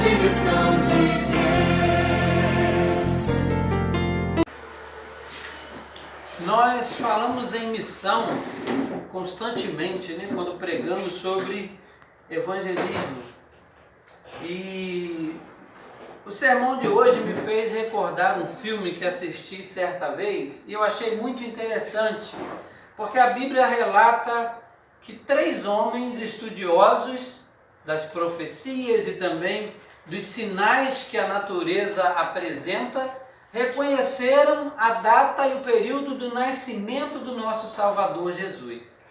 direção de Deus. Nós falamos em missão constantemente, né, quando pregamos sobre evangelismo. E o sermão de hoje me fez recordar um filme que assisti certa vez e eu achei muito interessante, porque a Bíblia relata que 3 homens estudiosos das profecias e também dos sinais que a natureza apresenta reconheceram a data e o período do nascimento do nosso Salvador Jesus.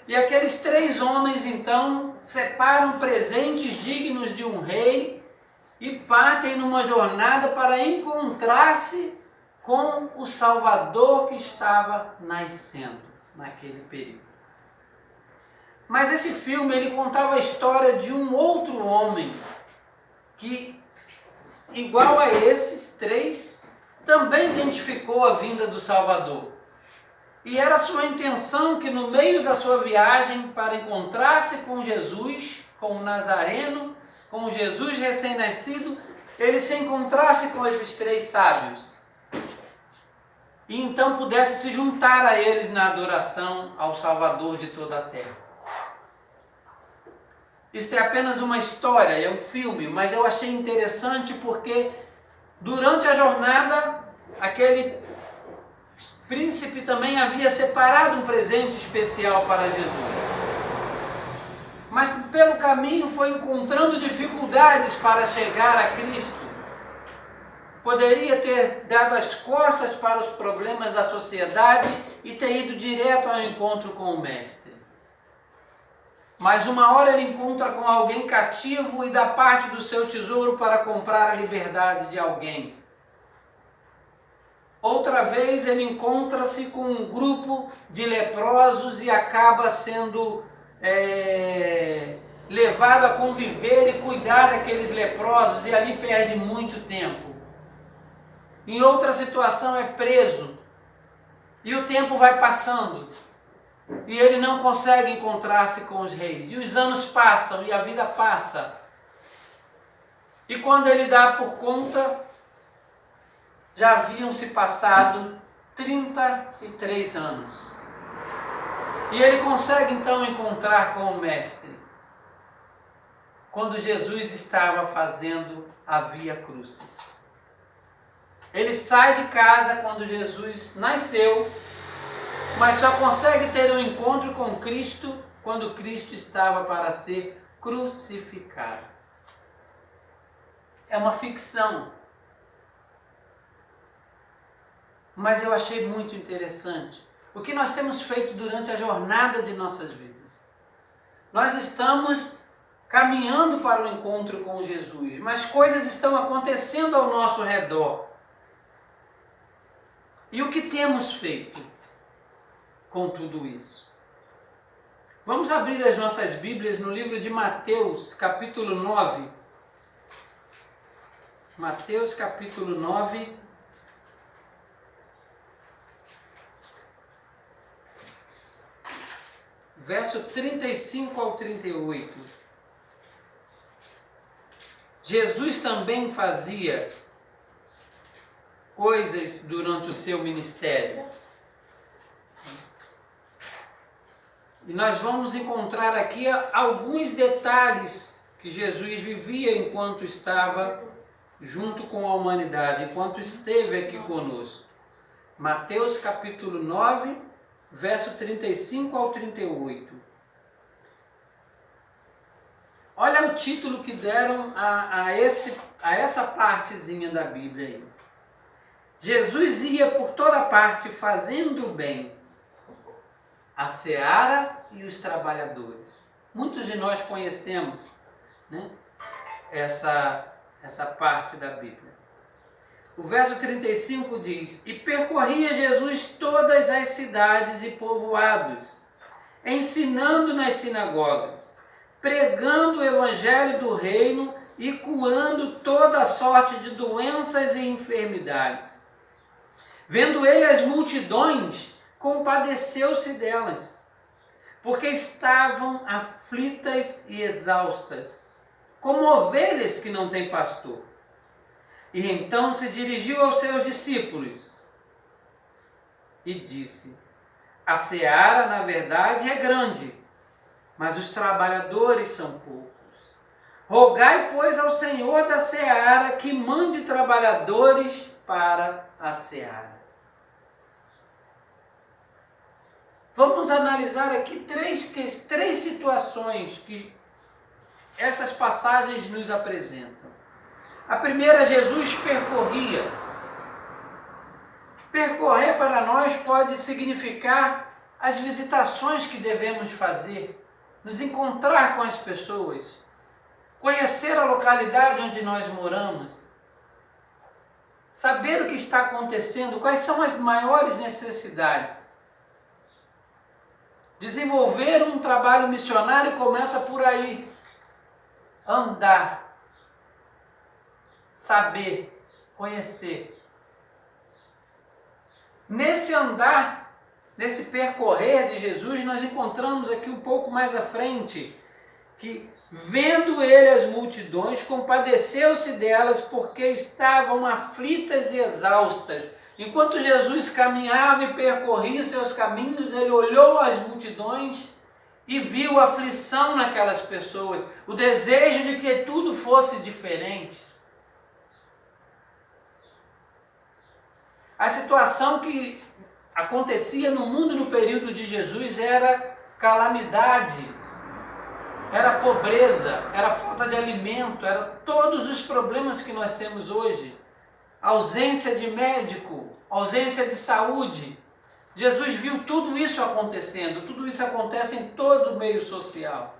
E aqueles 3 homens então separam presentes dignos de um rei e partem numa jornada para encontrar-se com o Salvador que estava nascendo naquele período. Mas esse filme ele contava a história de um outro homem que, igual a esses 3, também identificou a vinda do Salvador. E era sua intenção que no meio da sua viagem para encontrar-se com Jesus, com o Nazareno, com o Jesus recém-nascido, ele se encontrasse com esses 3 sábios. E então pudesse se juntar a eles na adoração ao Salvador de toda a terra. Isso é apenas uma história, é um filme, mas eu achei interessante porque durante a jornada, aquele príncipe também havia separado um presente especial para Jesus. Mas pelo caminho foi encontrando dificuldades para chegar a Cristo. Poderia ter dado as costas para os problemas da sociedade e ter ido direto ao encontro com o Mestre. Mas uma hora ele encontra com alguém cativo e dá parte do seu tesouro para comprar a liberdade de alguém. Outra vez ele encontra-se com um grupo de leprosos e acaba sendo levado a conviver e cuidar daqueles leprosos e ali perde muito tempo. Em outra situação é preso e o tempo vai passando e ele não consegue encontrar-se com os reis. E os anos passam e a vida passa. E quando ele dá por conta, já haviam se passado 33 anos. E ele consegue então encontrar com o Mestre, quando Jesus estava fazendo a Via Crucis. Ele sai de casa quando Jesus nasceu, mas só consegue ter um encontro com Cristo quando Cristo estava para ser crucificado. É uma ficção. Mas eu achei muito interessante o que nós temos feito durante a jornada de nossas vidas. Nós estamos caminhando para o encontro com Jesus, mas coisas estão acontecendo ao nosso redor. E o que temos feito com tudo isso? Vamos abrir as nossas Bíblias no livro de Mateus, capítulo 9. Mateus, capítulo 9. Verso 35 ao 38. Jesus também fazia coisas durante o seu ministério. E nós vamos encontrar aqui alguns detalhes que Jesus vivia enquanto estava junto com a humanidade, enquanto esteve aqui conosco. Mateus capítulo 9, verso 35 ao 38. Olha o título que deram a essa partezinha da Bíblia aí. Jesus ia por toda parte fazendo o bem, a seara e os trabalhadores. Muitos de nós conhecemos, né, essa parte da Bíblia. O verso 35 diz: E percorria Jesus todas as cidades e povoados, ensinando nas sinagogas, pregando o evangelho do reino e curando toda sorte de doenças e enfermidades. Vendo ele as multidões, compadeceu-se delas, porque estavam aflitas e exaustas, como ovelhas que não têm pastor. E então se dirigiu aos seus discípulos e disse: a seara, na verdade, é grande, mas os trabalhadores são poucos. Rogai, pois, ao Senhor da seara que mande trabalhadores para a seara. Vamos analisar aqui três situações que essas passagens nos apresentam. A primeira, Jesus percorria. Percorrer para nós pode significar as visitações que devemos fazer, nos encontrar com as pessoas, conhecer a localidade onde nós moramos, saber o que está acontecendo, quais são as maiores necessidades. Desenvolver um trabalho missionário começa por aí. Andar, saber, conhecer. Nesse andar, nesse percorrer de Jesus, nós encontramos aqui um pouco mais à frente que, vendo ele as multidões, compadeceu-se delas porque estavam aflitas e exaustas. Enquanto Jesus caminhava e percorria seus caminhos, ele olhou as multidões e viu a aflição naquelas pessoas, o desejo de que tudo fosse diferente. A situação que acontecia no mundo no período de Jesus era calamidade, era pobreza, era falta de alimento, era todos os problemas que nós temos hoje. Ausência de médico, ausência de saúde. Jesus viu tudo isso acontecendo, tudo isso acontece em todo o meio social.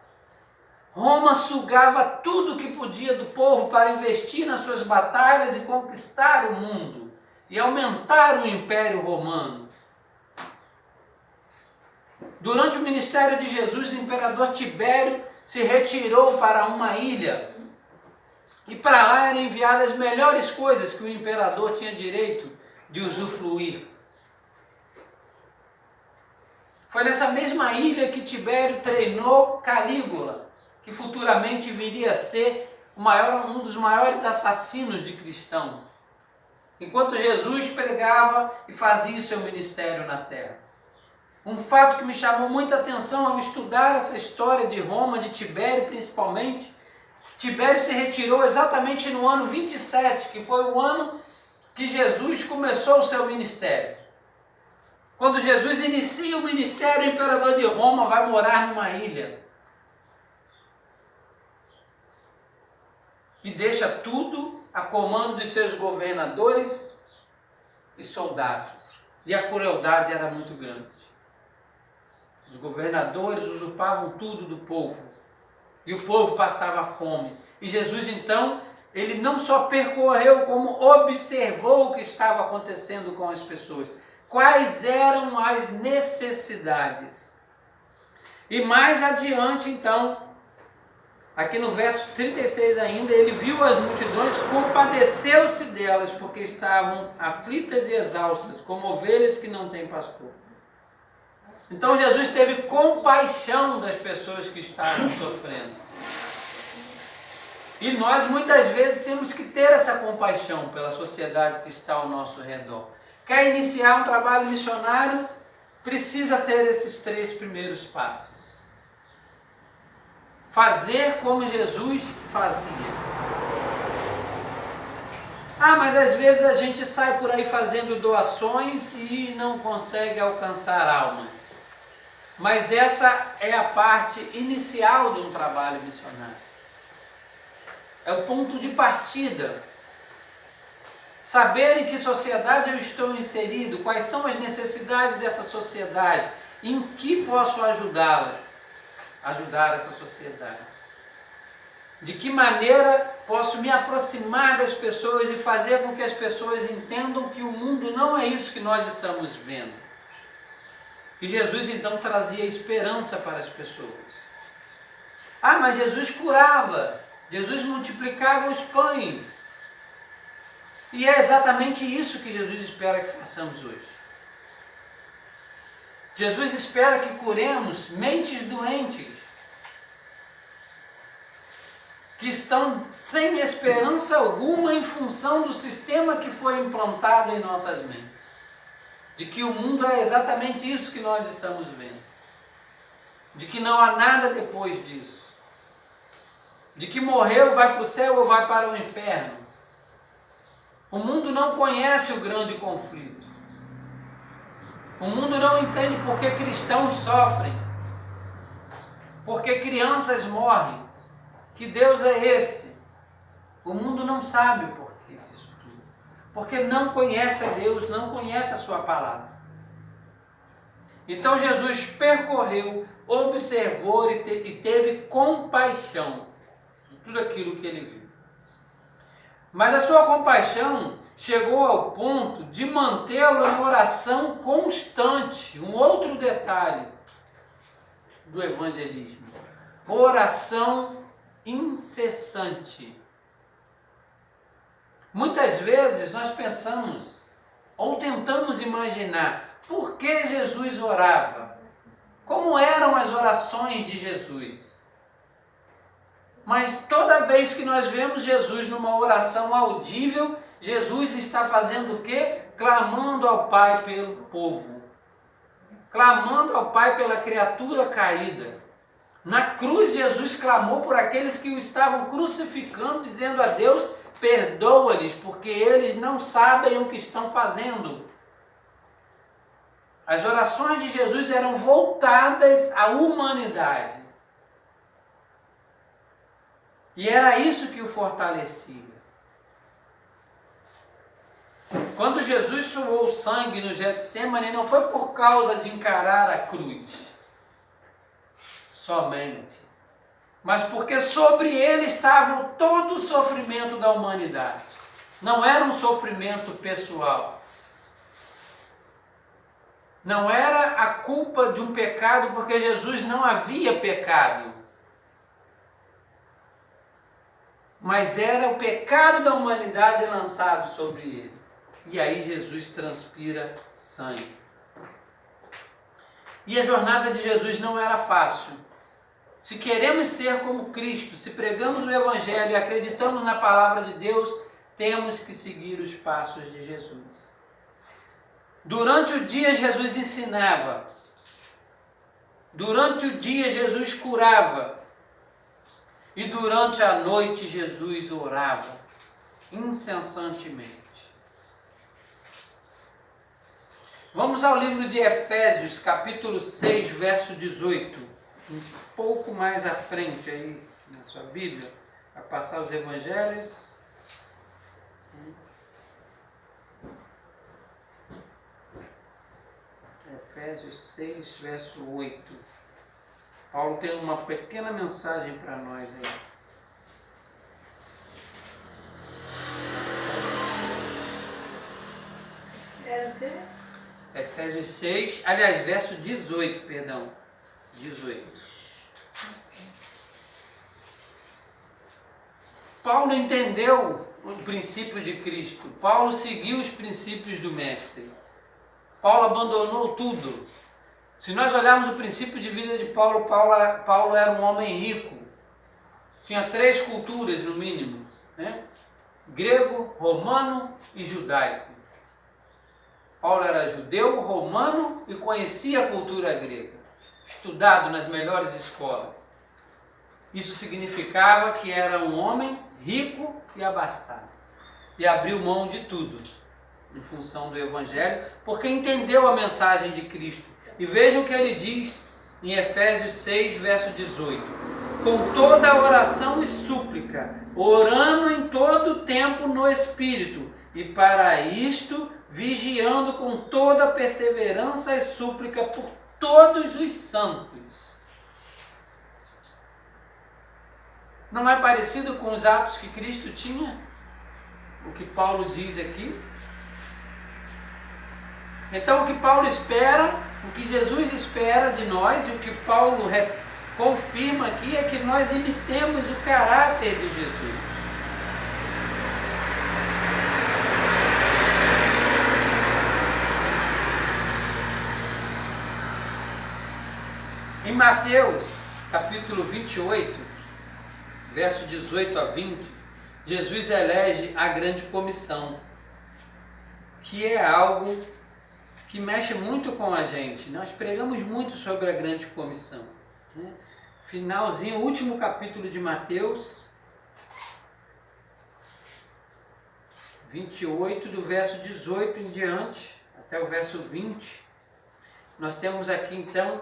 Roma sugava tudo que podia do povo para investir nas suas batalhas e conquistar o mundo e aumentar o Império Romano. Durante o ministério de Jesus, o imperador Tibério se retirou para uma ilha e para lá eram enviadas as melhores coisas que o imperador tinha direito de usufruir. Foi nessa mesma ilha que Tibério treinou Calígula, que futuramente viria a ser um dos maiores assassinos de cristãos, enquanto Jesus pregava e fazia o seu ministério na terra. Um fato que me chamou muita atenção ao estudar essa história de Roma, de Tibério principalmente, Tibério se retirou exatamente no ano 27, que foi o ano que Jesus começou o seu ministério. Quando Jesus inicia o ministério, o imperador de Roma vai morar numa ilha e deixa tudo a comando de seus governadores e soldados. E a crueldade era muito grande. Os governadores usurpavam tudo do povo e o povo passava fome. E Jesus então, ele não só percorreu, como observou o que estava acontecendo com as pessoas. Quais eram as necessidades. E mais adiante então, aqui no verso 36 ainda, ele viu as multidões, compadeceu-se delas, porque estavam aflitas e exaustas, como ovelhas que não têm pastor. Então Jesus teve compaixão das pessoas que estavam sofrendo. E nós muitas vezes temos que ter essa compaixão pela sociedade que está ao nosso redor. Quer iniciar um trabalho missionário, precisa ter esses 3 primeiros passos. Fazer como Jesus fazia. Mas às vezes a gente sai por aí fazendo doações e não consegue alcançar almas. Mas essa é a parte inicial de um trabalho missionário. É o ponto de partida. Saber em que sociedade eu estou inserido, quais são as necessidades dessa sociedade, em que posso ajudá-las, ajudar essa sociedade. De que maneira posso me aproximar das pessoas e fazer com que as pessoas entendam que o mundo não é isso que nós estamos vendo. E Jesus então trazia esperança para as pessoas. Mas Jesus curava, Jesus multiplicava os pães. E é exatamente isso que Jesus espera que façamos hoje. Jesus espera que curemos mentes doentes, que estão sem esperança alguma em função do sistema que foi implantado em nossas mentes. De que o mundo é exatamente isso que nós estamos vendo. De que não há nada depois disso. De que morreu, vai para o céu ou vai para o inferno. O mundo não conhece o grande conflito. O mundo não entende por que cristãos sofrem. Por que crianças morrem. Que Deus é esse? O mundo não sabe por que disso tudo. Porque não conhece a Deus, não conhece a sua palavra. Então Jesus percorreu, observou e teve compaixão de tudo aquilo que ele viu. Mas a sua compaixão chegou ao ponto de mantê-lo em oração constante. Um outro detalhe do evangelismo. Oração incessante. Muitas vezes nós pensamos ou tentamos imaginar por que Jesus orava, como eram as orações de Jesus. Mas toda vez que nós vemos Jesus numa oração audível, Jesus está fazendo o quê? Clamando ao Pai pelo povo, clamando ao Pai pela criatura caída. Na cruz, Jesus clamou por aqueles que o estavam crucificando, dizendo a Deus: perdoa-lhes, porque eles não sabem o que estão fazendo. As orações de Jesus eram voltadas à humanidade. E era isso que o fortalecia. Quando Jesus suou sangue no Getsemane, não foi por causa de encarar a cruz somente, mas porque sobre ele estava todo o sofrimento da humanidade. Não era um sofrimento pessoal. Não era a culpa de um pecado, porque Jesus não havia pecado. Mas era o pecado da humanidade lançado sobre ele. E aí Jesus transpira sangue. E a jornada de Jesus não era fácil. Se queremos ser como Cristo, se pregamos o Evangelho e acreditamos na palavra de Deus, temos que seguir os passos de Jesus. Durante o dia Jesus ensinava. Durante o dia Jesus curava. E durante a noite Jesus orava incessantemente. Vamos ao livro de Efésios, capítulo 6, verso 18. Um pouco mais à frente aí na sua Bíblia, vai passar os evangelhos. Efésios 6, verso 8. Paulo tem uma pequena mensagem para nós aí. Efésios 6, aliás, verso 18, perdão. 18. Paulo entendeu o princípio de Cristo. Paulo seguiu os princípios do Mestre. Paulo abandonou tudo. Se nós olharmos o princípio de vida de Paulo, Paulo era um homem rico. Tinha 3 culturas no mínimo, né? Grego, romano e judaico. Paulo era judeu, romano e conhecia a cultura grega. Estudado nas melhores escolas. Isso significava que era um homem rico e abastado. E abriu mão de tudo em função do Evangelho, porque entendeu a mensagem de Cristo. E vejam o que ele diz em Efésios 6, verso 18. Com toda a oração e súplica, orando em todo o tempo no Espírito, e para isto vigiando com toda a perseverança e súplica por todos os santos. Não é parecido com os atos que Cristo tinha? O que Paulo diz aqui? Então o que Paulo espera, o que Jesus espera de nós, e o que Paulo confirma aqui é que nós imitemos o caráter de Jesus. Em Mateus, capítulo 28, verso 18 a 20, Jesus elege a grande comissão, que é algo que mexe muito com a gente. Nós pregamos muito sobre a grande comissão, né? Finalzinho, último capítulo de Mateus 28, do verso 18 em diante, até o verso 20, nós temos aqui então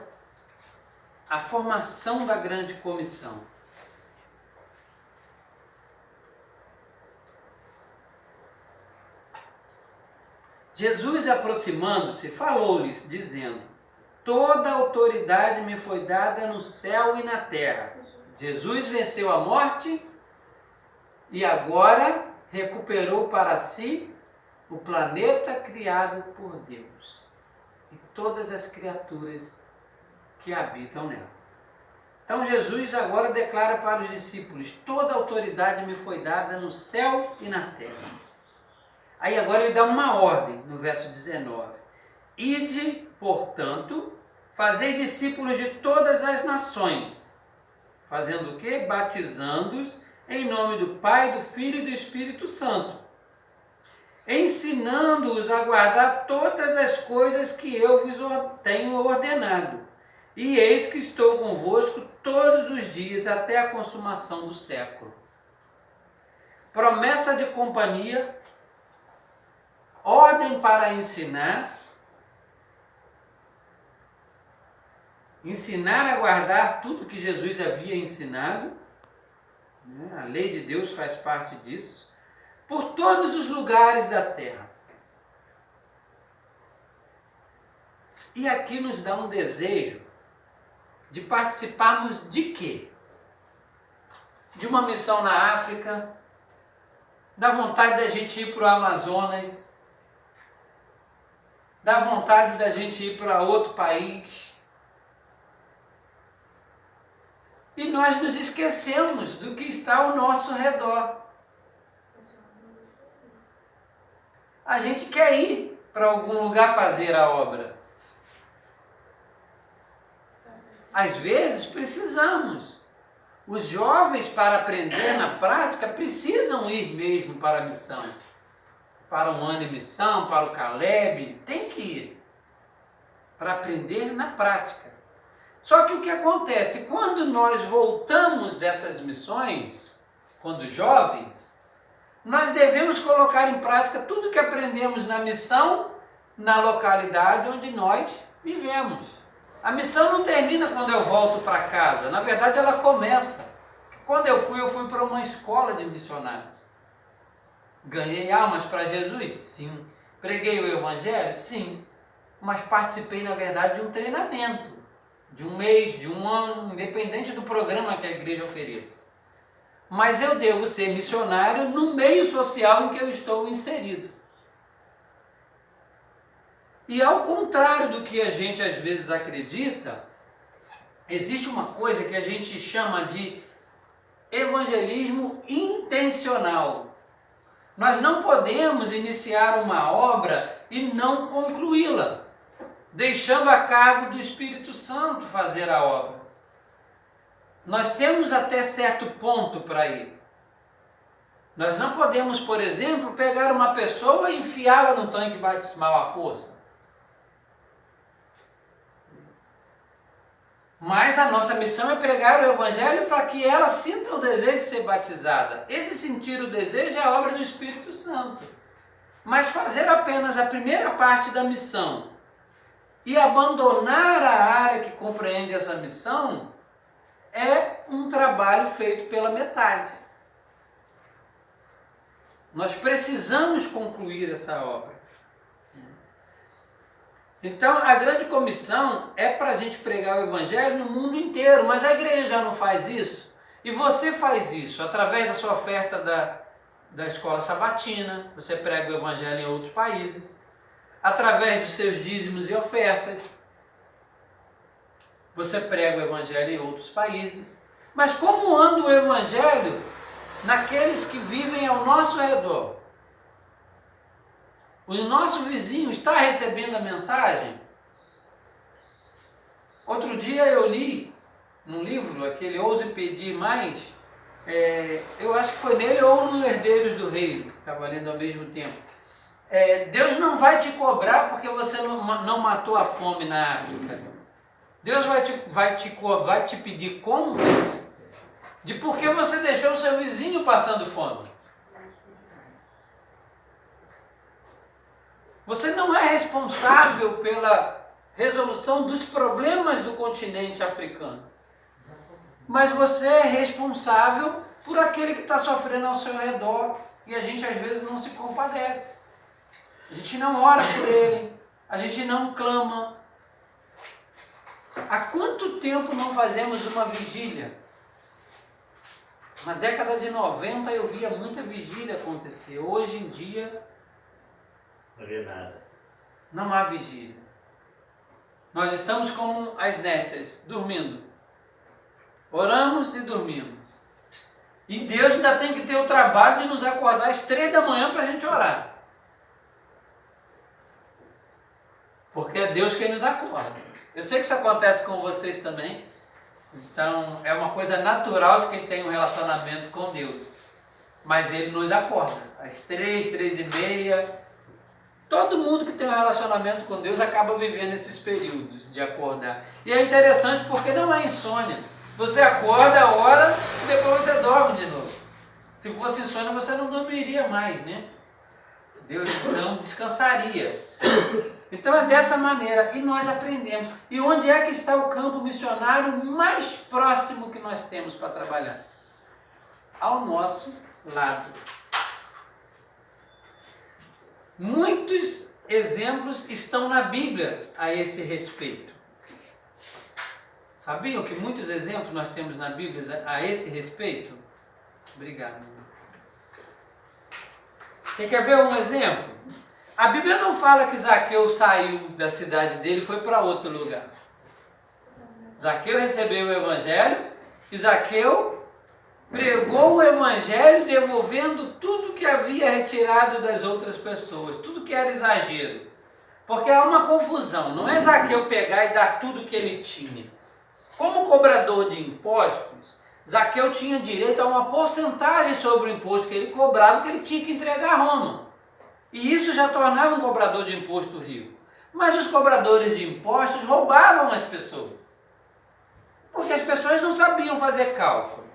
a formação da grande comissão. Jesus, aproximando-se, falou-lhes, dizendo: toda autoridade me foi dada no céu e na terra. Jesus venceu a morte e agora recuperou para si o planeta criado por Deus e todas as criaturas que habitam nela. Então Jesus agora declara para os discípulos: toda autoridade me foi dada no céu e na terra. Aí agora ele dá uma ordem no verso 19. Ide, portanto, fazei discípulos de todas as nações, fazendo o quê? Batizando-os em nome do Pai, do Filho e do Espírito Santo, ensinando-os a guardar todas as coisas que eu vos tenho ordenado. E eis que estou convosco todos os dias até a consumação do século. Promessa de companhia, ordem para ensinar a guardar tudo que Jesus havia ensinado, a lei de Deus faz parte disso, por todos os lugares da terra. E aqui nos dá um desejo de participarmos de quê? De uma missão na África, da vontade da gente ir para o Amazonas, da vontade da gente ir para outro país. E nós nos esquecemos do que está ao nosso redor. A gente quer ir para algum lugar fazer a obra. Às vezes precisamos. Os jovens, para aprender na prática, precisam ir mesmo para a missão. Para um ano em missão, para o Caleb, tem que ir. Para aprender na prática. Só que o que acontece? Quando nós voltamos dessas missões, quando jovens, nós devemos colocar em prática tudo que aprendemos na missão, na localidade onde nós vivemos. A missão não termina quando eu volto para casa, na verdade ela começa. Quando eu fui para uma escola de missionários. Ganhei almas para Jesus? Sim. Preguei o Evangelho? Sim. Mas participei, na verdade, de um treinamento, de um mês, de um ano, independente do programa que a igreja ofereça. Mas eu devo ser missionário no meio social em que eu estou inserido. E ao contrário do que a gente às vezes acredita, existe uma coisa que a gente chama de evangelismo intencional. Nós não podemos iniciar uma obra e não concluí-la, deixando a cargo do Espírito Santo fazer a obra. Nós temos até certo ponto para ir. Nós não podemos, por exemplo, pegar uma pessoa e enfiá-la no tanque batismal à força. Mas a nossa missão é pregar o Evangelho para que ela sinta o desejo de ser batizada. Esse sentir o desejo é a obra do Espírito Santo. Mas fazer apenas a primeira parte da missão e abandonar a área que compreende essa missão é um trabalho feito pela metade. Nós precisamos concluir essa obra. Então, a grande comissão é para a gente pregar o Evangelho no mundo inteiro, mas a igreja já não faz isso. E você faz isso através da sua oferta da escola sabatina, você prega o Evangelho em outros países, através dos seus dízimos e ofertas, você prega o Evangelho em outros países. Mas como anda o Evangelho naqueles que vivem ao nosso redor? O nosso vizinho está recebendo a mensagem? Outro dia eu li num livro, aquele Ouse Pedir Mais, eu acho que foi nele ou no Herdeiros do Rei, estava lendo ao mesmo tempo. Deus não vai te cobrar porque você não matou a fome na África. Deus vai te pedir conta de por que você deixou o seu vizinho passando fome. Você não é responsável pela resolução dos problemas do continente africano. Mas você é responsável por aquele que está sofrendo ao seu redor. E a gente às vezes não se compadece. A gente não ora por ele. A gente não clama. Há quanto tempo não fazemos uma vigília? Na década de 90 eu via muita vigília acontecer. Hoje em dia Não vê nada. não há vigília. Nós estamos como as nécias, dormindo. Oramos e dormimos. E Deus ainda tem que ter o trabalho de nos acordar às 3 da manhã para a gente orar. Porque é Deus quem nos acorda. Eu sei que isso acontece com vocês também. Então é uma coisa natural de quem tem um relacionamento com Deus. Mas Ele nos acorda às 3, 3h30. Todo mundo que tem um relacionamento com Deus acaba vivendo esses períodos de acordar. E é interessante porque não é insônia. Você acorda, ora e depois você dorme de novo. Se fosse insônia você não dormiria mais, né? Você não descansaria. Então é dessa maneira, e nós aprendemos. E onde é que está o campo missionário mais próximo que nós temos para trabalhar? Ao nosso lado. Muitos exemplos estão na Bíblia a esse respeito. Sabiam que muitos exemplos nós temos na Bíblia a esse respeito? Obrigado. Você quer ver um exemplo? A Bíblia não fala que Zaqueu saiu da cidade dele e foi para outro lugar. Zaqueu recebeu o Evangelho e Zaqueu pregou o Evangelho devolvendo tudo que havia retirado das outras pessoas, tudo que era exagero. Porque há uma confusão, não é Zaqueu pegar e dar tudo que ele tinha. Como cobrador de impostos, Zaqueu tinha direito a uma porcentagem sobre o imposto que ele cobrava, que ele tinha que entregar a Roma. E isso já tornava um cobrador de imposto rico. Mas os cobradores de impostos roubavam as pessoas. Porque as pessoas não sabiam fazer cálculo.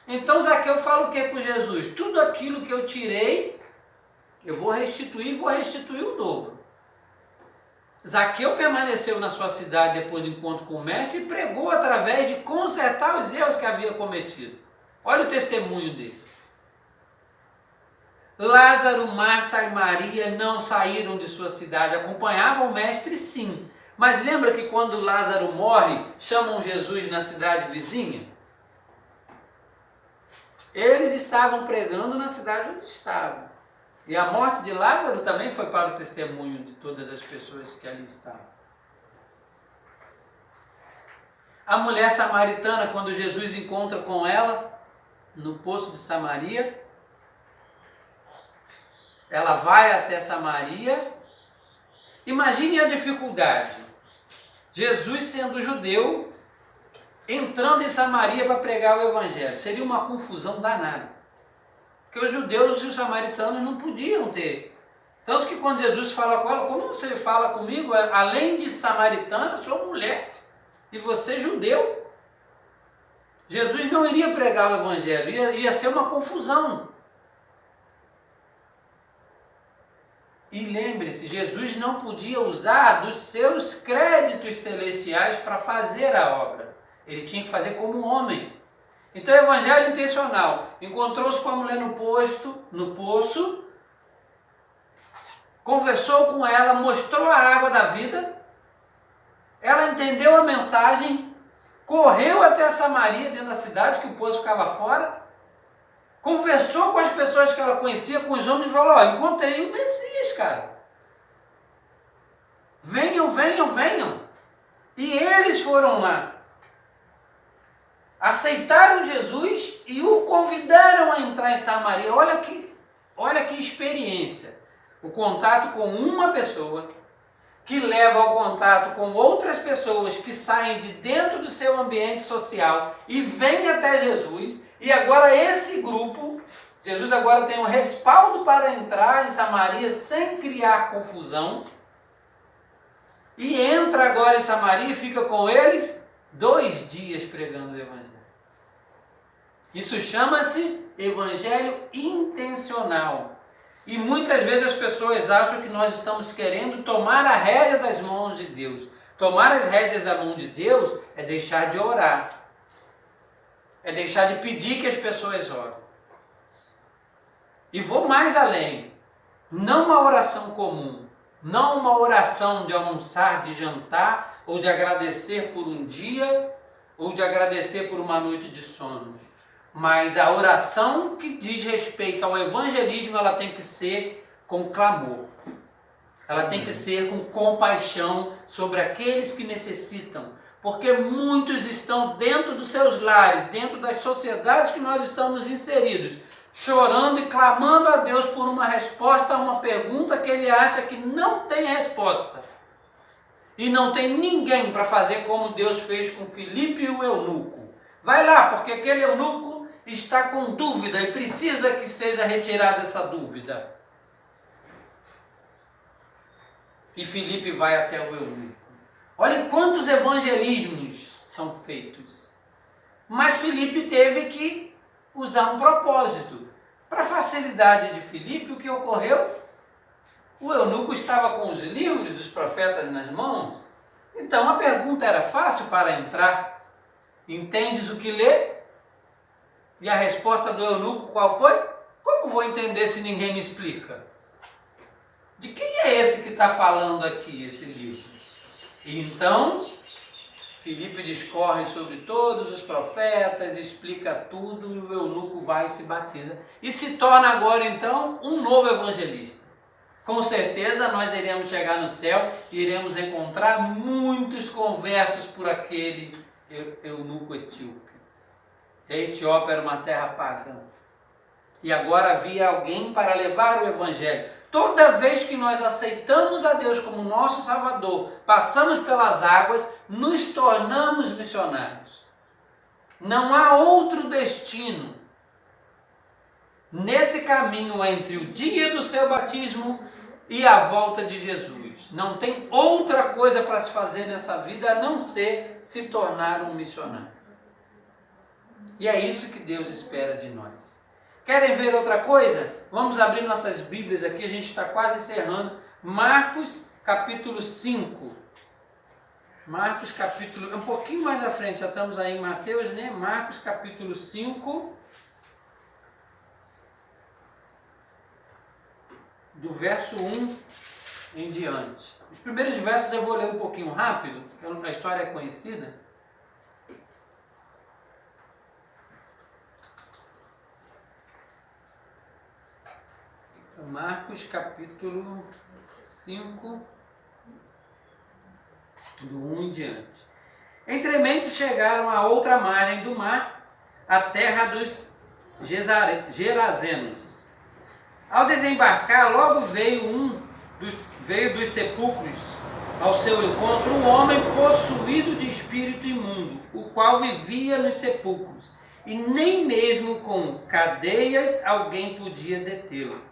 Então Zaqueu fala o que com Jesus? Tudo aquilo que eu tirei, eu vou restituir o dobro. Zaqueu permaneceu na sua cidade depois do encontro com o mestre e pregou através de consertar os erros que havia cometido. Olha o testemunho dele. Lázaro, Marta e Maria não saíram de sua cidade, acompanhavam o mestre sim. Mas lembra que quando Lázaro morre, chamam Jesus na cidade vizinha? Eles estavam pregando na cidade onde estavam. E a morte de Lázaro também foi para o testemunho de todas as pessoas que ali estavam. A mulher samaritana, quando Jesus encontra com ela no poço de Samaria, ela vai até Samaria. Imagine a dificuldade. Jesus, sendo judeu, entrando em Samaria para pregar o Evangelho. Seria uma confusão danada. Porque os judeus e os samaritanos não podiam ter. Tanto que quando Jesus fala com ela, como você fala comigo, além de samaritana, sou mulher. E você judeu. Jesus não iria pregar o Evangelho, ia ser uma confusão. E lembre-se, Jesus não podia usar dos seus créditos celestiais para fazer a obra. Ele tinha que fazer como um homem. Então, evangelho intencional. Encontrou-se com a mulher no poço, conversou com ela, mostrou a água da vida, ela entendeu a mensagem, correu até Samaria, dentro da cidade, que o poço ficava fora, conversou com as pessoas que ela conhecia, com os homens, e falou: encontrei o Messias, cara. Venham, venham, venham. E eles foram lá. Aceitaram Jesus e o convidaram a entrar em Samaria. Olha que experiência. O contato com uma pessoa que leva ao contato com outras pessoas que saem de dentro do seu ambiente social e vêm até Jesus. E agora esse grupo, Jesus agora tem um respaldo para entrar em Samaria sem criar confusão. E entra agora em Samaria e fica com eles 2 dias pregando o Evangelho. Isso chama-se Evangelho intencional. E muitas vezes as pessoas acham que nós estamos querendo tomar a rédea das mãos de Deus. Tomar as rédeas da mão de Deus é deixar de orar. É deixar de pedir que as pessoas orem. E vou mais além. Não uma oração comum. Não uma oração de almoçar, de jantar, ou de agradecer por um dia, ou de agradecer por uma noite de sono. Mas a oração que diz respeito ao evangelismo, ela tem que ser com clamor. Ela tem que ser com compaixão sobre aqueles que necessitam. Porque muitos estão dentro dos seus lares, dentro das sociedades que nós estamos inseridos, chorando e clamando a Deus por uma resposta a uma pergunta que ele acha que não tem resposta. E não tem ninguém para fazer como Deus fez com Filipe e o eunuco. Vai lá, porque aquele eunuco está com dúvida e precisa que seja retirada essa dúvida. E Filipe vai até o eunuco. Olha quantos evangelismos são feitos. Mas Filipe teve que usar um propósito. Para a facilidade de Filipe, o que ocorreu? O eunuco estava com os livros dos profetas nas mãos. Então a pergunta era fácil para entrar. Entendes o que lê? E a resposta do eunuco qual foi? Como vou entender se ninguém me explica? De quem é esse que está falando aqui, esse livro? E então, Filipe discorre sobre todos os profetas, explica tudo, e o eunuco vai e se batiza. E se torna agora então um novo evangelista. Com certeza nós iremos chegar no céu e iremos encontrar muitos conversos por aquele eunuco etíope. A Etiópia era uma terra pagã. E agora havia alguém para levar o evangelho. Toda vez que nós aceitamos a Deus como nosso Salvador, passamos pelas águas, nos tornamos missionários. Não há outro destino nesse caminho entre o dia do seu batismo e a volta de Jesus. Não tem outra coisa para se fazer nessa vida a não ser se tornar um missionário. E é isso que Deus espera de nós. Querem ver outra coisa? Vamos abrir nossas Bíblias aqui, a gente está quase encerrando. Marcos capítulo 5. Marcos capítulo... um pouquinho mais à frente, já estamos aí em Mateus, né? Marcos capítulo 5. Do verso 1 em diante. Os primeiros versos eu vou ler um pouquinho rápido, porque a história é conhecida. Marcos capítulo 5, do 1 em diante. Entremente chegaram à outra margem do mar, a terra dos Gerazenos. Ao desembarcar, logo veio dos sepulcros ao seu encontro um homem possuído de espírito imundo, o qual vivia nos sepulcros, e nem mesmo com cadeias alguém podia detê-lo.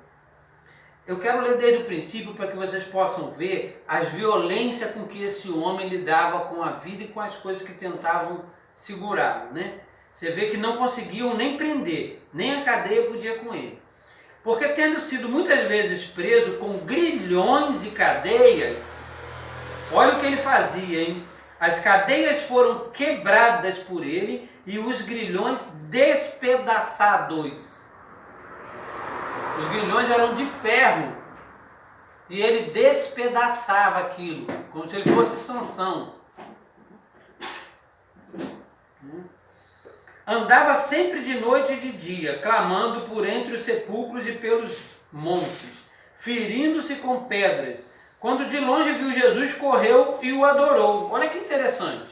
Eu quero ler desde o princípio para que vocês possam ver a violência com que esse homem lidava com a vida e com as coisas que tentavam segurá-lo, né? Você vê que não conseguiam nem prender, nem a cadeia podia com ele. Porque tendo sido muitas vezes preso com grilhões e cadeias, olha o que ele fazia, hein? As cadeias foram quebradas por ele e os grilhões despedaçados. Os grilhões eram de ferro e ele despedaçava aquilo, como se ele fosse Sansão. Andava sempre de noite e de dia, clamando por entre os sepulcros e pelos montes, ferindo-se com pedras. Quando de longe viu Jesus, correu e o adorou. Olha que interessante.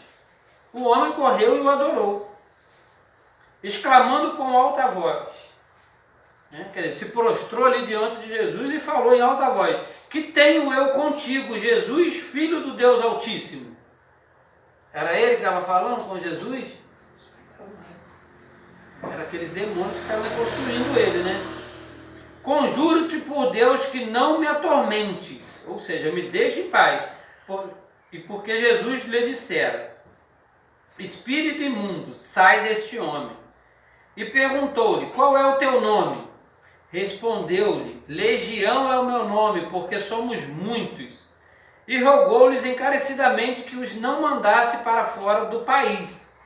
O homem correu e o adorou, exclamando com alta voz. Quer dizer, se prostrou ali diante de Jesus e falou em alta voz: que tenho eu contigo, Jesus, filho do Deus Altíssimo? Era ele que estava falando com Jesus? Era aqueles demônios que estavam possuindo ele, né? Conjuro-te por Deus que não me atormentes, ou seja, me deixe em paz. E porque Jesus lhe dissera: espírito imundo, sai deste homem. E perguntou-lhe: qual é o teu nome? Respondeu-lhe: Legião é o meu nome, porque somos muitos. E rogou-lhes encarecidamente que os não mandasse para fora do país.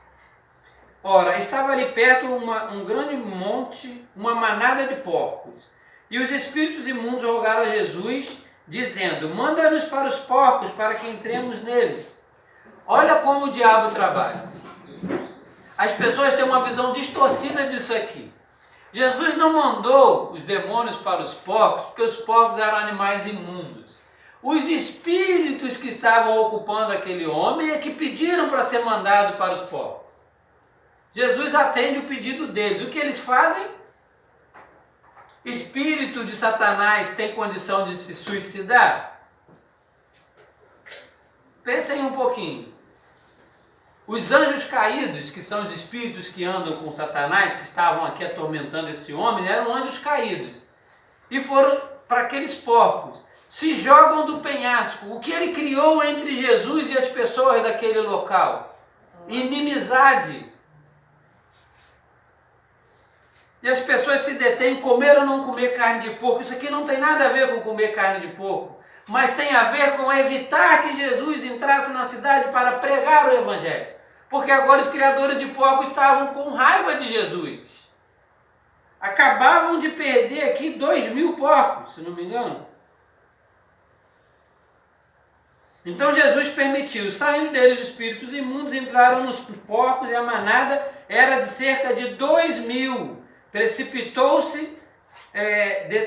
Ora, estava ali perto um grande monte, uma manada de porcos. E os espíritos imundos rogaram a Jesus, dizendo: manda-nos para os porcos, para que entremos neles. Olha como o diabo trabalha. As pessoas têm uma visão distorcida disso aqui. Jesus não mandou os demônios para os porcos, porque os porcos eram animais imundos. Os espíritos que estavam ocupando aquele homem é que pediram para ser mandado para os porcos. Jesus atende o pedido deles. O que eles fazem? Espírito de Satanás tem condição de se suicidar? Pensem um pouquinho. Os anjos caídos, que são os espíritos que andam com Satanás, que estavam aqui atormentando esse homem, eram anjos caídos. E foram para aqueles porcos. Se jogam do penhasco. O que ele criou entre Jesus e as pessoas daquele local? Inimizade. E as pessoas se detêm, comer ou não comer carne de porco. Isso aqui não tem nada a ver com comer carne de porco, mas tem a ver com evitar que Jesus entrasse na cidade para pregar o Evangelho. Porque agora os criadores de porcos estavam com raiva de Jesus. Acabavam de perder aqui 2.000 porcos, se não me engano. Então Jesus permitiu, saindo deles os espíritos imundos, entraram nos porcos e a manada era de cerca de 2.000. Precipitou-se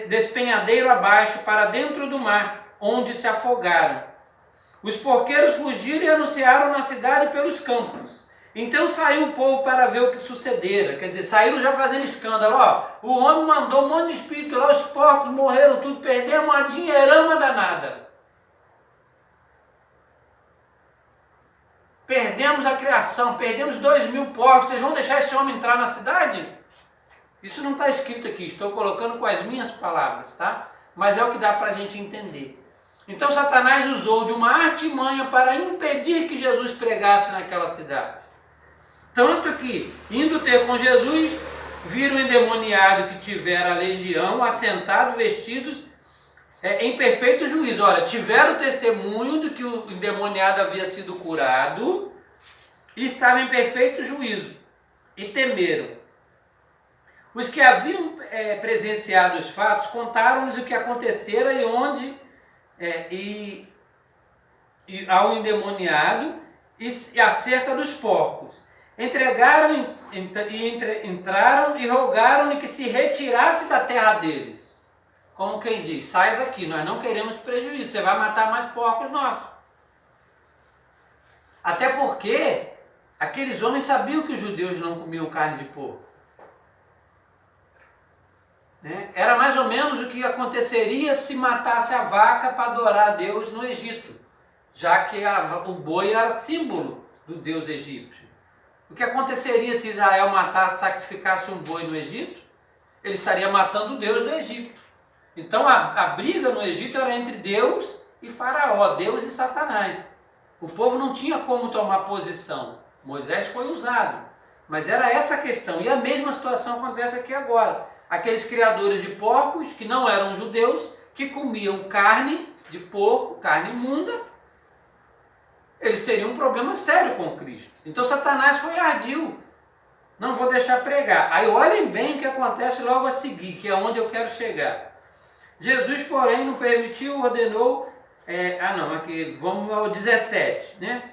despenhadeiro abaixo para dentro do mar, onde se afogaram. Os porqueiros fugiram e anunciaram na cidade pelos campos. Então saiu o povo para ver o que sucedera. Quer dizer, saíram já fazendo escândalo. Ó, o homem mandou um monte de espírito lá, os porcos morreram tudo, perdemos uma dinheirama danada. Perdemos a criação, perdemos 2.000 porcos, vocês vão deixar esse homem entrar na cidade? Isso não está escrito aqui, estou colocando com as minhas palavras, tá? Mas é o que dá para a gente entender. Então Satanás usou de uma artimanha para impedir que Jesus pregasse naquela cidade. Tanto que, indo ter com Jesus, viram o endemoniado que tivera a legião, assentado, vestidos em perfeito juízo. Olha, tiveram testemunho de que o endemoniado havia sido curado e estava em perfeito juízo. E temeram. Os que haviam presenciado os fatos contaram-lhes o que acontecera e onde ao endemoniado e acerca dos porcos. Entraram e rogaram-lhe que se retirasse da terra deles. Como quem diz, sai daqui, nós não queremos prejuízo, você vai matar mais porcos nossos. Até porque aqueles homens sabiam que os judeus não comiam carne de porco. Era mais ou menos o que aconteceria se matasse a vaca para adorar a Deus no Egito, já que o boi era símbolo do Deus egípcio. O que aconteceria se Israel sacrificasse um boi no Egito? Ele estaria matando o Deus do Egito. Então a briga no Egito era entre Deus e Faraó, Deus e Satanás. O povo não tinha como tomar posição. Moisés foi usado, mas era essa a questão. E a mesma situação acontece aqui agora. Aqueles criadores de porcos, que não eram judeus, que comiam carne de porco, carne imunda, eles teriam um problema sério com Cristo. Então Satanás foi ardil. Não vou deixar pregar. Aí olhem bem o que acontece logo a seguir, que é onde eu quero chegar. Jesus, porém, não permitiu, ordenou... aqui, vamos ao 17, né?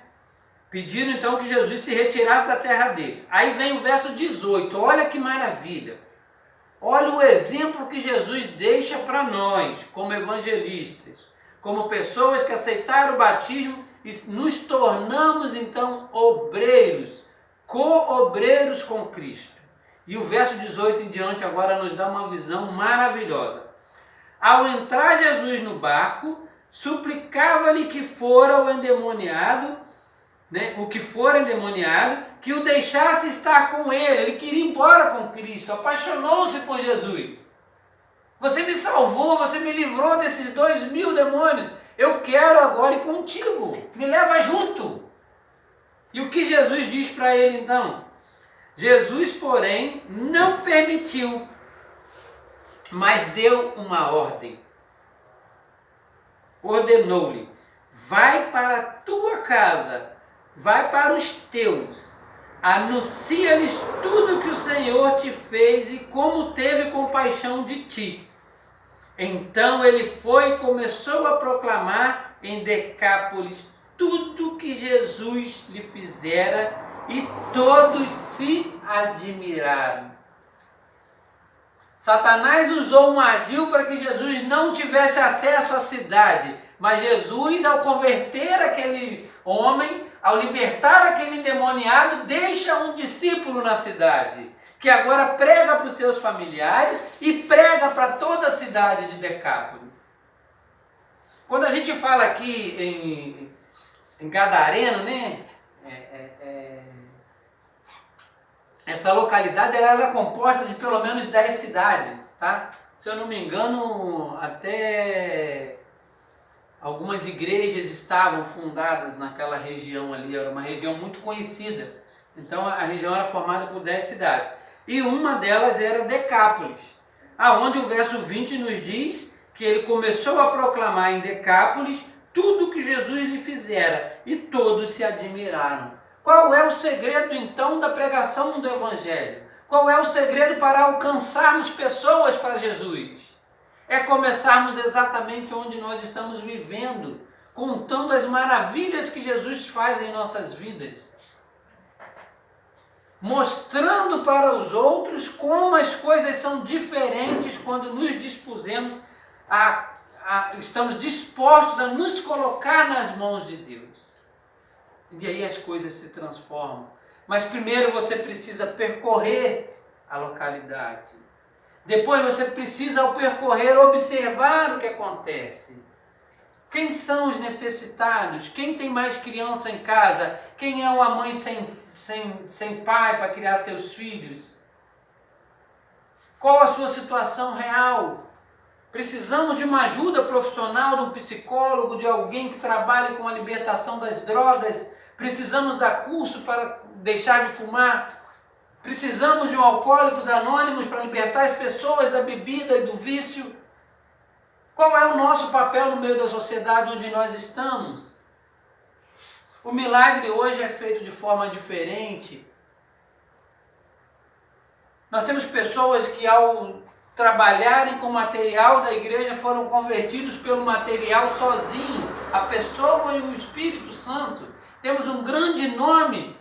Pedindo então que Jesus se retirasse da terra deles. Aí vem o verso 18, olha que maravilha. Olha o exemplo que Jesus deixa para nós, como evangelistas, como pessoas que aceitaram o batismo e nos tornamos então obreiros, co-obreiros com Cristo. E o verso 18 em diante agora nos dá uma visão maravilhosa. Ao entrar Jesus no barco, suplicava-lhe que fora o endemoniado, o que for endemoniado, que o deixasse estar com ele. Ele queria ir embora com Cristo, apaixonou-se por Jesus. Você me salvou, você me livrou desses 2.000 demônios. Eu quero agora ir contigo, me leva junto. E o que Jesus diz para ele então? Jesus, porém, não permitiu, mas deu uma ordem. Ordenou-lhe: vai para a tua casa, vai para os teus, anuncia-lhes tudo que o Senhor te fez e como teve compaixão de ti. Então ele foi e começou a proclamar em Decápolis tudo que Jesus lhe fizera, e todos se admiraram. Satanás usou um ardil para que Jesus não tivesse acesso à cidade, mas Jesus, ao converter aquele homem, ao libertar aquele endemoniado, deixa um discípulo na cidade, que agora prega para os seus familiares e prega para toda a cidade de Decápolis. Quando a gente fala aqui em Gadareno, essa localidade ela era composta de pelo menos 10 cidades, tá? Se eu não me engano, até algumas igrejas estavam fundadas naquela região ali, era uma região muito conhecida. Então a região era formada por 10 cidades. E uma delas era Decápolis, aonde o verso 20 nos diz que ele começou a proclamar em Decápolis tudo que Jesus lhe fizera, e todos se admiraram. Qual é o segredo então da pregação do Evangelho? Qual é o segredo para alcançarmos pessoas para Jesus? É começarmos exatamente onde nós estamos vivendo, contando as maravilhas que Jesus faz em nossas vidas, mostrando para os outros como as coisas são diferentes quando nos dispusemos estamos dispostos a nos colocar nas mãos de Deus. E aí as coisas se transformam. Mas primeiro você precisa percorrer a localidade. Depois você precisa, ao percorrer, observar o que acontece. Quem são os necessitados? Quem tem mais criança em casa? Quem é uma mãe sem pai para criar seus filhos? Qual a sua situação real? Precisamos de uma ajuda profissional, de um psicólogo, de alguém que trabalhe com a libertação das drogas. Precisamos dar curso para deixar de fumar. Precisamos de um Alcoólicos Anônimos para libertar as pessoas da bebida e do vício. Qual é o nosso papel no meio da sociedade onde nós estamos? O milagre hoje é feito de forma diferente. Nós temos pessoas que, ao trabalharem com o material da igreja, foram convertidos pelo material sozinho, a pessoa e o Espírito Santo. Temos um grande nome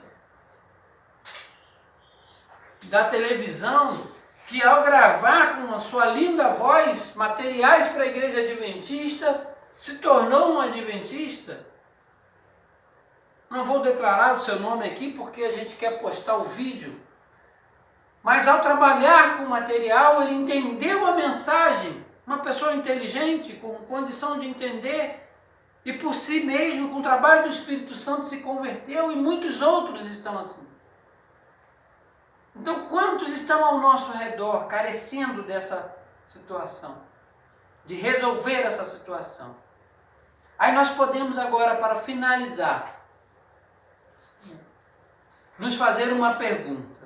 da televisão que, ao gravar com a sua linda voz materiais para a igreja adventista, se tornou um adventista. Não vou declarar o seu nome aqui porque a gente quer postar o vídeo. Mas ao trabalhar com o material, ele entendeu a mensagem. Uma pessoa inteligente, com condição de entender, e por si mesmo, com o trabalho do Espírito Santo, se converteu, e muitos outros estão assim. Então, quantos estão ao nosso redor carecendo dessa situação? De resolver essa situação? Aí nós podemos agora, para finalizar, nos fazer uma pergunta.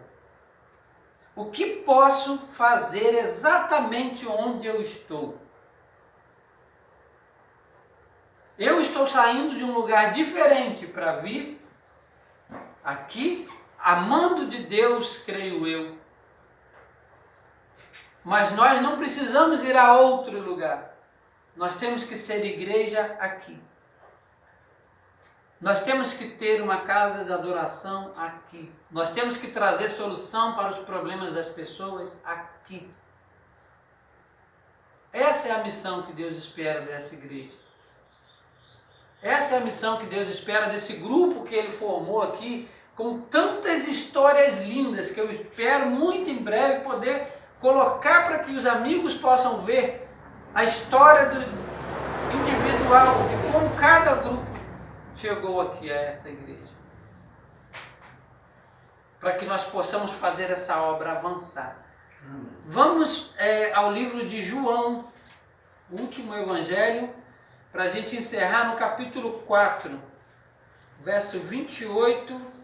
O que posso fazer exatamente onde eu estou? Eu estou saindo de um lugar diferente para vir aqui, amando de Deus, creio eu. Mas nós não precisamos ir a outro lugar. Nós temos que ser igreja aqui. Nós temos que ter uma casa de adoração aqui. Nós temos que trazer solução para os problemas das pessoas aqui. Essa é a missão que Deus espera dessa igreja. Essa é a missão que Deus espera desse grupo que Ele formou aqui, com tantas histórias lindas que eu espero muito em breve poder colocar para que os amigos possam ver a história do individual, de como cada grupo chegou aqui a esta igreja. Para que nós possamos fazer essa obra avançar. Vamos ao livro de João, o último evangelho, para a gente encerrar no capítulo 4, verso 28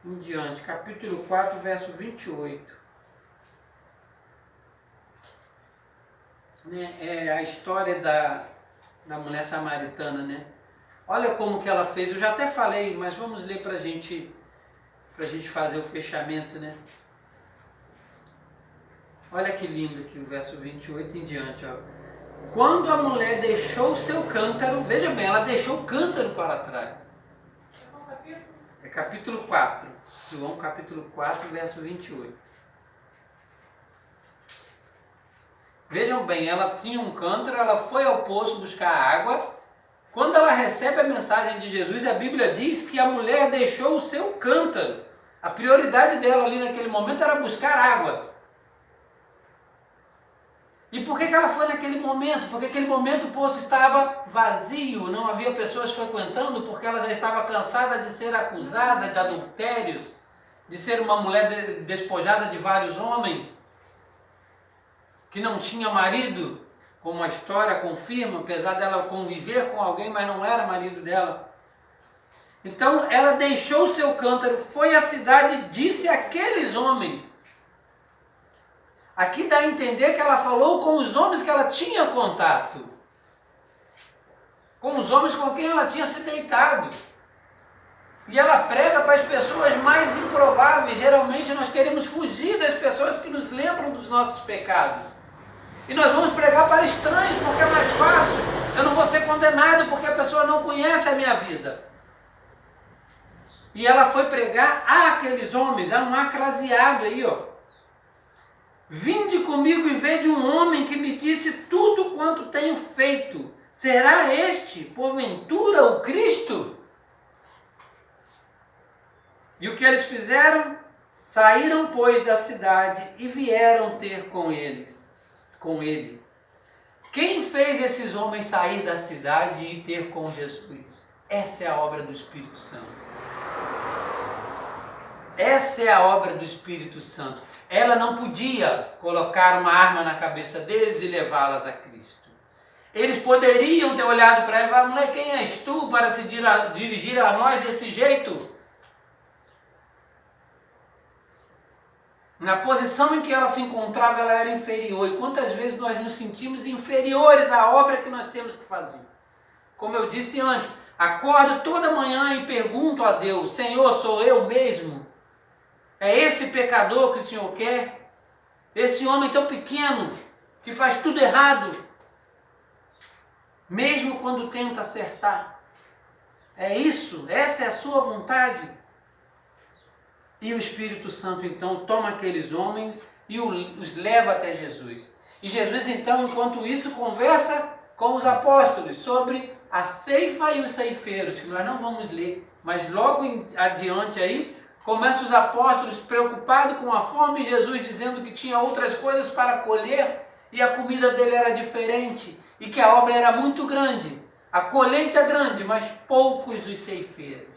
em diante. Capítulo 4, verso 28. É a história da mulher samaritana, né? Olha como que ela fez. Eu já até falei, mas vamos ler para a gente fazer o fechamento, né? Olha que lindo aqui o verso 28 em diante, ó. Quando a mulher deixou o seu cântaro, veja bem, ela deixou o cântaro para trás. É capítulo 4, João capítulo 4, verso 28. Vejam bem, ela tinha um cântaro, ela foi ao poço buscar água. Quando ela recebe a mensagem de Jesus, a Bíblia diz que a mulher deixou o seu cântaro. A prioridade dela ali naquele momento era buscar água. E por que ela foi naquele momento? Porque naquele momento o poço estava vazio, não havia pessoas frequentando, porque ela já estava cansada de ser acusada de adultérios, de ser uma mulher despojada de vários homens, que não tinha marido, como a história confirma, apesar dela conviver com alguém, mas não era marido dela. Então ela deixou o seu cântaro, foi à cidade e disse àqueles homens. Aqui dá a entender que ela falou com os homens que ela tinha contato, com os homens com quem ela tinha se deitado. E ela prega para as pessoas mais improváveis. Geralmente nós queremos fugir das pessoas que nos lembram dos nossos pecados. E nós vamos pregar para estranhos, porque é mais fácil. Eu não vou ser condenado porque a pessoa não conhece a minha vida. E ela foi pregar àqueles homens, a um acraseado aí, ó. Vinde comigo e vede um homem que me disse tudo quanto tenho feito. Será este, porventura, o Cristo? E o que eles fizeram? Saíram, pois, da cidade e vieram ter com ele. Quem fez esses homens sair da cidade e ter com Jesus? Essa é a obra do Espírito Santo. Essa é a obra do Espírito Santo. Ela não podia colocar uma arma na cabeça deles e levá-las a Cristo. Eles poderiam ter olhado para ela e falado: mulher, quem és tu para se dirigir a nós desse jeito? Na posição em que ela se encontrava, ela era inferior. E quantas vezes nós nos sentimos inferiores à obra que nós temos que fazer? Como eu disse antes, acordo toda manhã e pergunto a Deus: Senhor, sou eu mesmo? É esse pecador que o Senhor quer? Esse homem tão pequeno, que faz tudo errado, mesmo quando tenta acertar? É isso? Essa é a sua vontade? E o Espírito Santo então toma aqueles homens e os leva até Jesus. E Jesus então, enquanto isso, conversa com os apóstolos sobre a ceifa e os ceifeiros, que nós não vamos ler, mas logo adiante aí, começam os apóstolos preocupados com a fome, e Jesus dizendo que tinha outras coisas para colher e a comida dele era diferente e que a obra era muito grande. A colheita é grande, mas poucos os ceifeiros.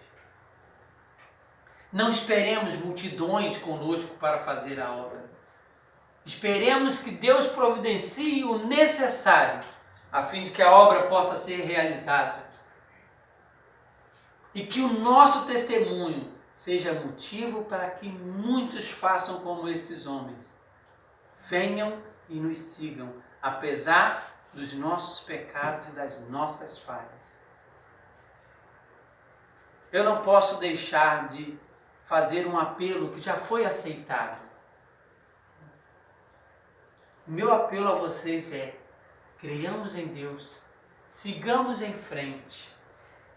Não esperemos multidões conosco para fazer a obra. Esperemos que Deus providencie o necessário a fim de que a obra possa ser realizada. E que o nosso testemunho seja motivo para que muitos façam como esses homens. Venham e nos sigam, apesar dos nossos pecados e das nossas falhas. Eu não posso deixar de fazer um apelo que já foi aceitado. O meu apelo a vocês é: creiamos em Deus, sigamos em frente,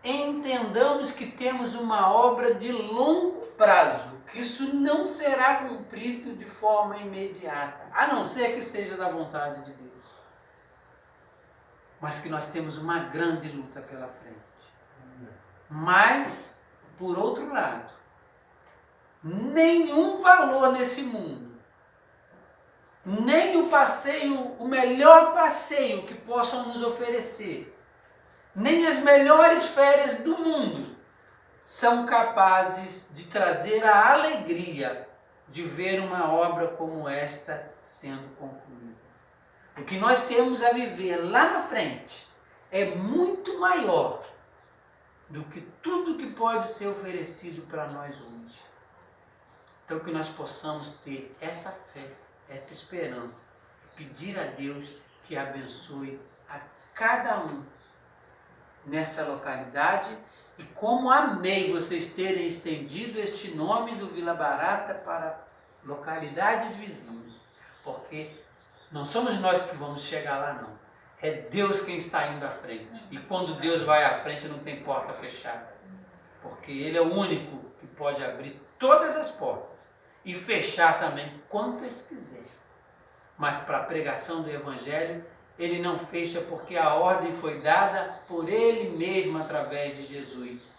entendamos que temos uma obra de longo prazo, que isso não será cumprido de forma imediata, a não ser que seja da vontade de Deus. Mas que nós temos uma grande luta pela frente. Mas, por outro lado, nenhum valor nesse mundo nem o passeio, o melhor passeio que possam nos oferecer, nem as melhores férias do mundo são capazes de trazer a alegria de ver uma obra como esta sendo concluída. O que nós temos a viver lá na frente é muito maior do que tudo que pode ser oferecido para nós hoje. Então que nós possamos ter essa fé, essa esperança, pedir a Deus que abençoe a cada um nessa localidade. E como amei vocês terem estendido este nome do Vila Barata para localidades vizinhas, porque não somos nós que vamos chegar lá não, é Deus quem está indo à frente, e quando Deus vai à frente não tem porta fechada, porque Ele é o único que pode abrir todas as portas e fechar também quantas quiser, mas para a pregação do Evangelho Ele não fecha, porque a ordem foi dada por Ele mesmo através de Jesus.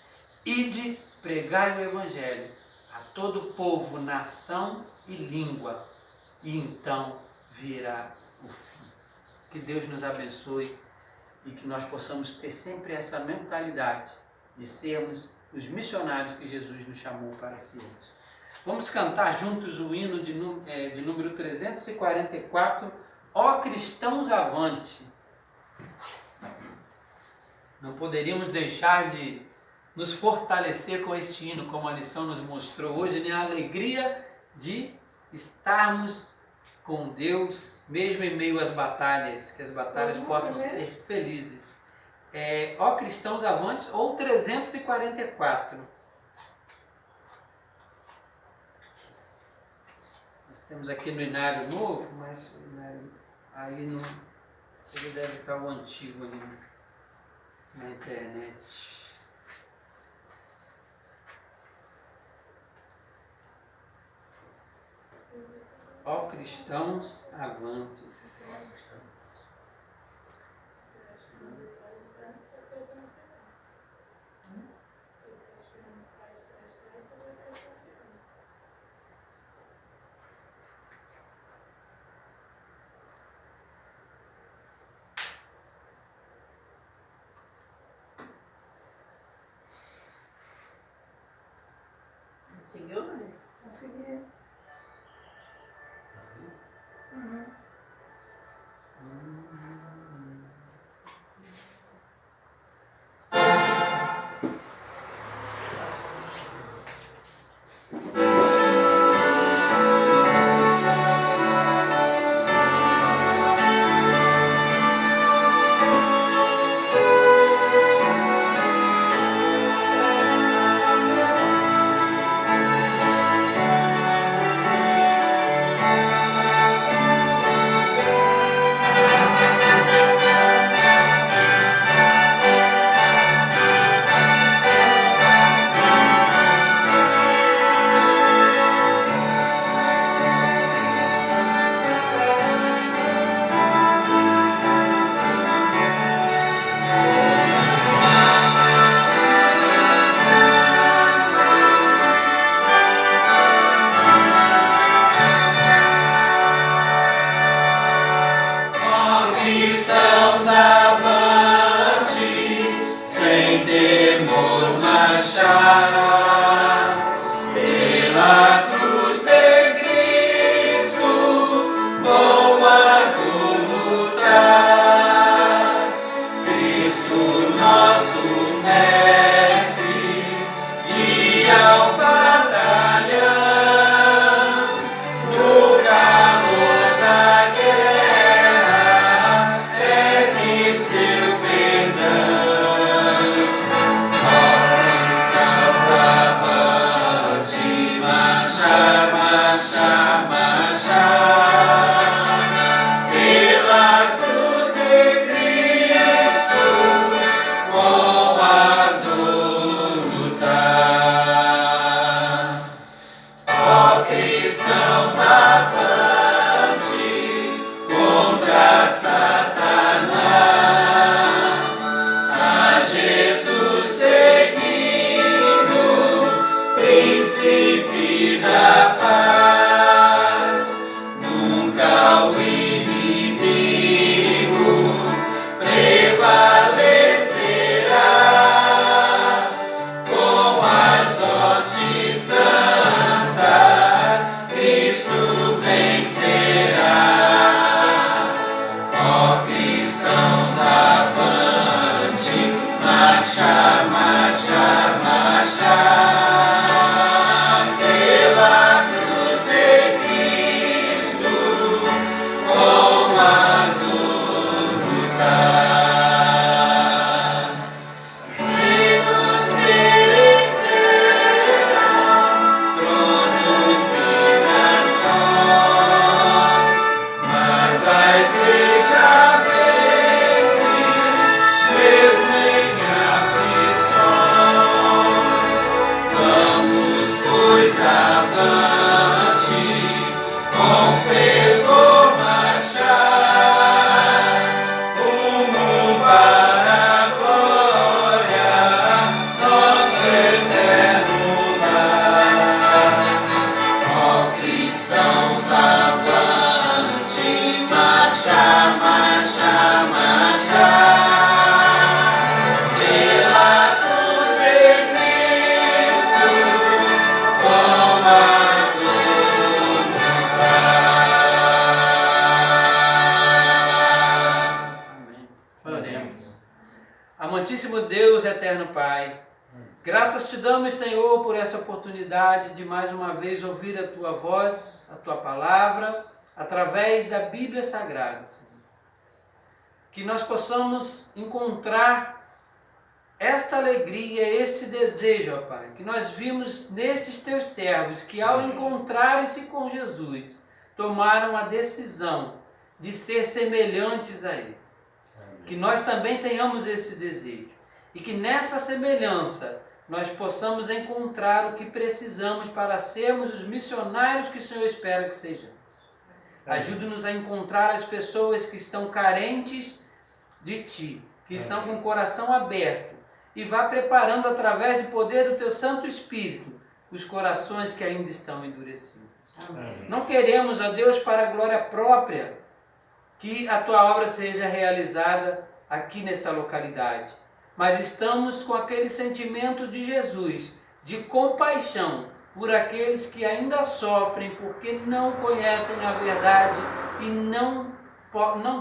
Ide, pregai o Evangelho a todo povo, nação e língua, e então virá o fim. Que Deus nos abençoe e que nós possamos ter sempre essa mentalidade de sermos os missionários que Jesus nos chamou para sermos. Vamos cantar juntos o hino de número 344, Ó cristãos avante. Não poderíamos deixar de nos fortalecer com este hino, como a lição nos mostrou hoje, nem a alegria de estarmos com Deus, mesmo em meio às batalhas, que as batalhas possam ser felizes. Ó cristãos avante, ou 344. Nós temos aqui no Inário Novo, mas o Inário aí não, ele deve estar o antigo ali na internet. Ó cristãos avantes. Conseguiu, né? Consegui. Uhum. Cristãos avante, sem temor marchar, pela cruz de Cristo, com ardor lutar. Cristo nosso mestre, guia ao batalhão, no calor da guerra, seu perdão. Ó cristãos marcha, marcha, marcha. Pela cruz de Cristo, com ardor lutar. Reinos perecerão, tronos e nações, mas a igreja vence, mesmo em aflições. Vamos, pois, avante, com fervor marchar, rumo para a glória, nosso eterno lar. Ó cristãos, avante, marcha, marcha, marcha. Pela cruz de Cristo, com ardor lutar. Amém. Oremos. Amantíssimo Deus, eterno Pai, graças te damos, Senhor, por esta oportunidade de mais uma vez ouvir a tua voz, a tua palavra, através da Bíblia Sagrada, Senhor. Que nós possamos encontrar esta alegria, este desejo, ó Pai, que nós vimos nestes teus servos, que ao encontrarem-se com Jesus, tomaram a decisão de ser semelhantes a Ele. Que nós também tenhamos esse desejo e que nessa semelhança nós possamos encontrar o que precisamos para sermos os missionários que o Senhor espera que sejamos. Ajude-nos a encontrar as pessoas que estão carentes de Ti, que estão com o coração aberto, e vá preparando através do poder do Teu Santo Espírito os corações que ainda estão endurecidos. Amém. Não queremos, ó Deus, para a glória própria, que a Tua obra seja realizada aqui nesta localidade, mas estamos com aquele sentimento de Jesus, de compaixão por aqueles que ainda sofrem porque não conhecem a verdade e não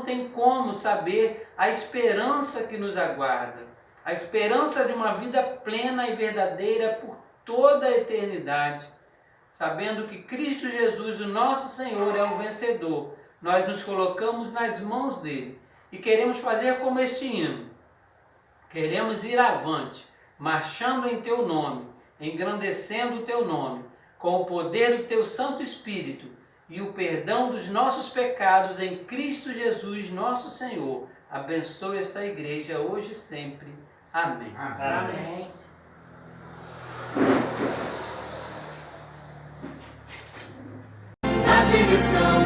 tem como saber a esperança que nos aguarda, a esperança de uma vida plena e verdadeira por toda a eternidade, sabendo que Cristo Jesus, o nosso Senhor, é o vencedor. Nós nos colocamos nas mãos dele e queremos fazer como este hino. Queremos ir avante, marchando em teu nome, engrandecendo o teu nome, com o poder do teu Santo Espírito e o perdão dos nossos pecados em Cristo Jesus, nosso Senhor. Abençoe esta igreja hoje e sempre. Amém. Amém. Na direção